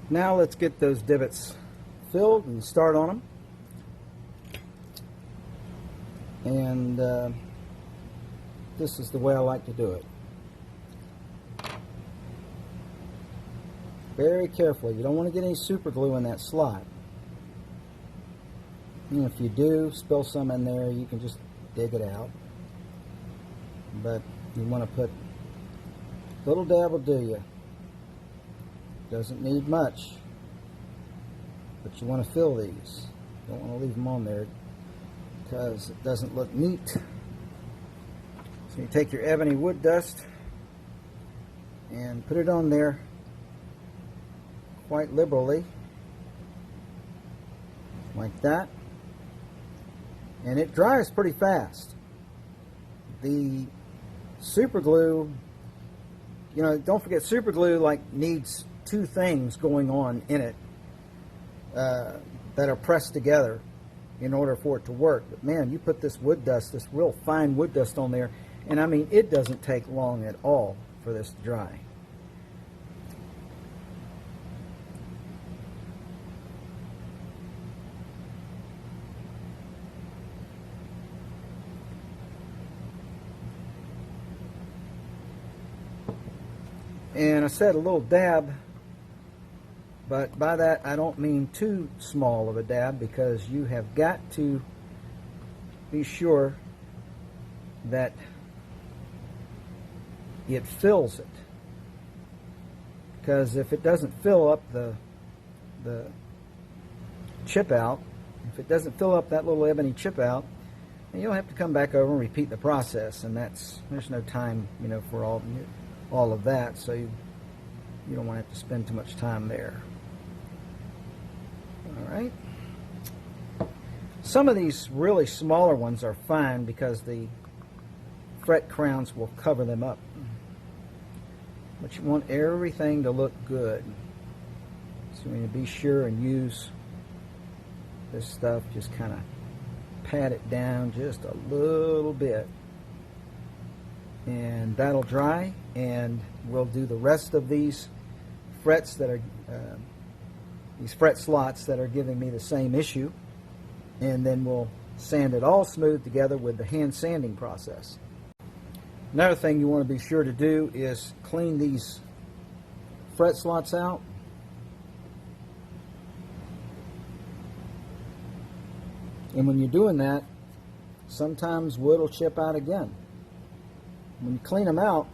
Now let's get those divots filled and start on them. And this is the way I like to do it. Very carefully. You don't want to get any super glue in that slot. And if you do spill some in there, you can just dig it out. But you want to put a little dab will do you. Doesn't need much. But you want to fill these. Don't want to leave them on there because it doesn't look neat. So you take your ebony wood dust and put it on there quite liberally, like that, and it dries pretty fast. The super glue, you know, don't forget super glue needs two things going on in it that are pressed together in order for it to work. But man, you put this wood dust, this real fine wood dust on there, and I mean, it doesn't take long at all for this to dry. And I said a little dab, but by that I don't mean too small of a dab, because you have got to be sure that it fills it. Because if it doesn't fill up the chip out, if it doesn't fill up that little ebony chip out, then you'll have to come back over and repeat the process, and there's no time, you know, for all of that, so you don't want to have to spend too much time there. Alright. Some of these really smaller ones are fine because the fret crowns will cover them up. But you want everything to look good. So you need to be sure and use this stuff, just kind of pat it down just a little bit. And that'll dry, and we'll do the rest of these frets that are these fret slots that are giving me the same issue, and then we'll sand it all smooth together with the hand sanding process. Another thing you want to be sure to do is clean these fret slots out. And when you're doing that, sometimes wood will chip out again. When you clean them out,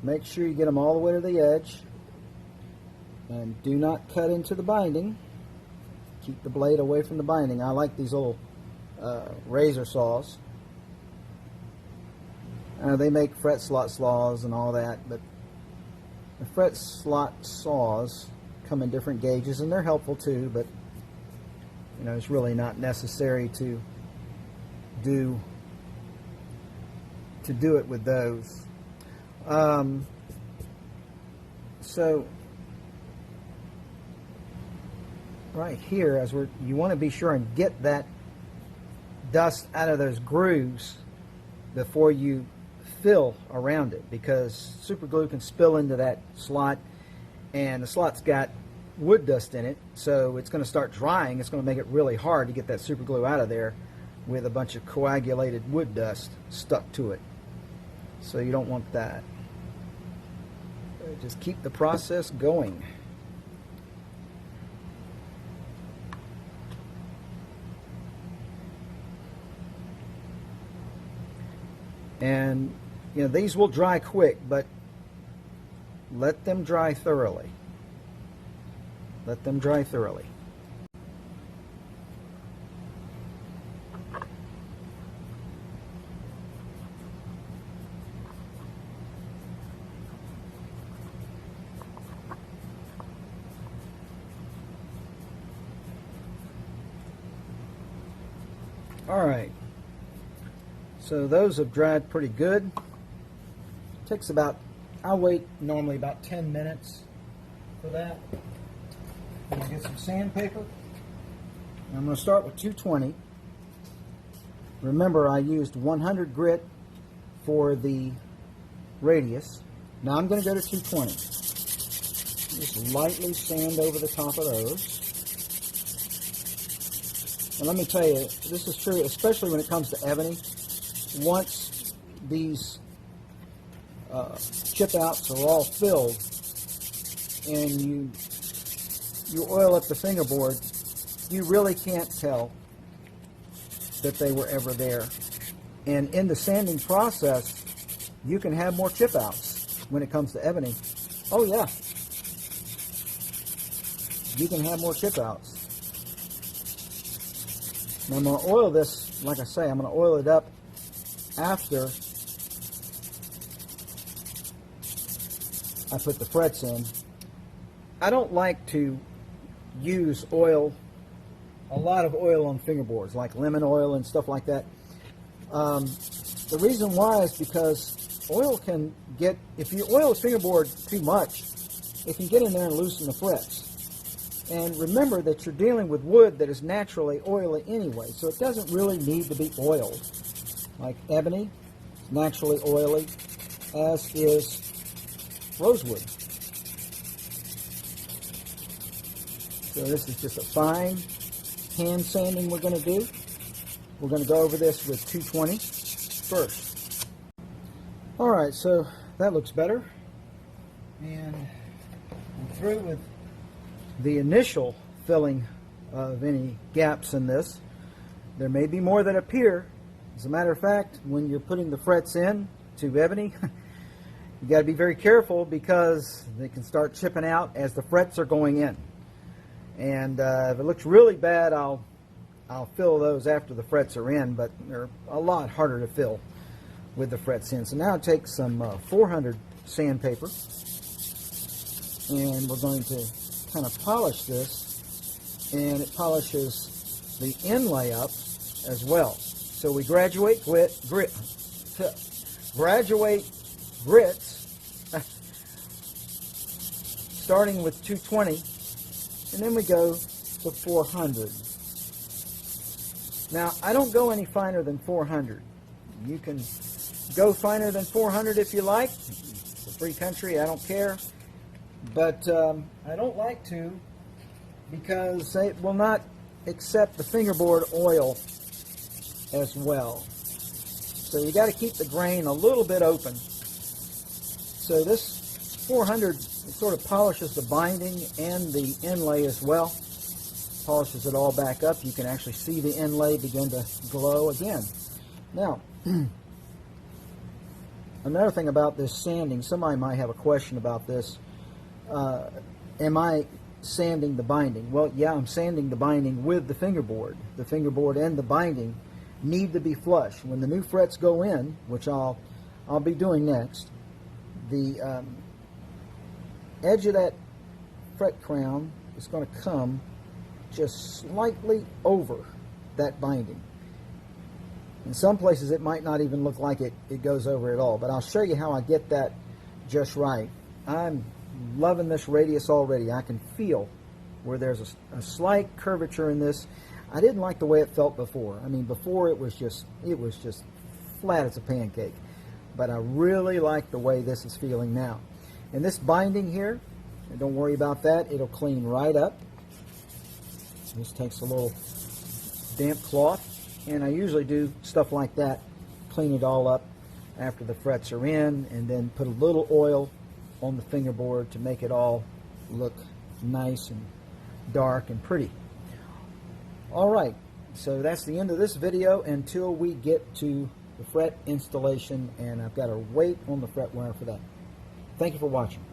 make sure you get them all the way to the edge, and do not cut into the binding. Keep the blade away from the binding. I like these little razor saws. They make fret slot saws and all that, but the fret slot saws come in different gauges, and they're helpful too, but you know, it's really not necessary to do it with those. So right here, you want to be sure and get that dust out of those grooves before you fill around it, because super glue can spill into that slot, and the slot's got wood dust in it, so it's going to start drying. It's going to make it really hard to get that super glue out of there with a bunch of coagulated wood dust stuck to it. So you don't want that. Just keep the process going. And you know, these will dry quick, but let them dry thoroughly. Let them dry thoroughly. Alright, so those have dried pretty good. Takes about, I wait normally about 10 minutes for that. I'm going to get some sandpaper. I'm going to start with 220. Remember, I used 100 grit for the radius. Now I'm going to go to 220. Just lightly sand over the top of those. And let me tell you, this is true, especially when it comes to ebony. Once these chip outs are all filled and you oil up the fingerboard, you really can't tell that they were ever there. And in the sanding process, you can have more chip outs when it comes to ebony. Oh yeah, you can have more chip outs. Now I'm going to oil this, like I say, I'm going to oil it up after I put the frets in. I don't like to use oil, a lot of oil on fingerboards, like lemon oil and stuff like that. The reason why is because oil can get, if you oil a fingerboard too much, it can get in there and loosen the frets. And remember that you're dealing with wood that is naturally oily anyway, so it doesn't really need to be oiled. Like ebony, naturally oily, as is rosewood. So this is just a fine hand sanding we're going to do. We're going to go over this with 220 first. Alright, so that looks better. And I'm through with the initial filling of any gaps in this. There may be more that appear. As a matter of fact, when you're putting the frets in to ebony, you got to be very careful because they can start chipping out as the frets are going in. And if it looks really bad, I'll fill those after the frets are in, but they're a lot harder to fill with the frets in. So now I take some 400 sandpaper, and we're going to kind of polish this, and it polishes the inlay up as well. So we graduate grits starting with 220, and then we go to 400. Now I don't go any finer than 400. You can go finer than 400 if you like. It's a free country, I don't care. But I don't like to because it will not accept the fingerboard oil as well. So you got to keep the grain a little bit open. So this 400 sort of polishes the binding and the inlay as well. Polishes it all back up. You can actually see the inlay begin to glow again. Now, another thing about this sanding, somebody might have a question about this. Am I sanding the binding? Well, yeah, I'm sanding the binding with the fingerboard. The fingerboard and the binding need to be flush. When the new frets go in, which I'll be doing next, the edge of that fret crown is going to come just slightly over that binding. In some places it might not even look like it goes over at all, but I'll show you how I get that just right. I'm loving this radius already. I can feel where there's a slight curvature in this. I didn't like the way it felt before. I mean, before it was just flat as a pancake. But I really like the way this is feeling now. And this binding here, don't worry about that. It'll clean right up. This takes a little damp cloth, and I usually do stuff like that, clean it all up after the frets are in, and then put a little oil on the fingerboard to make it all look nice and dark and pretty. Alright, so that's the end of this video until we get to the fret installation, and I've got to wait on the fret wire for that. Thank you for watching.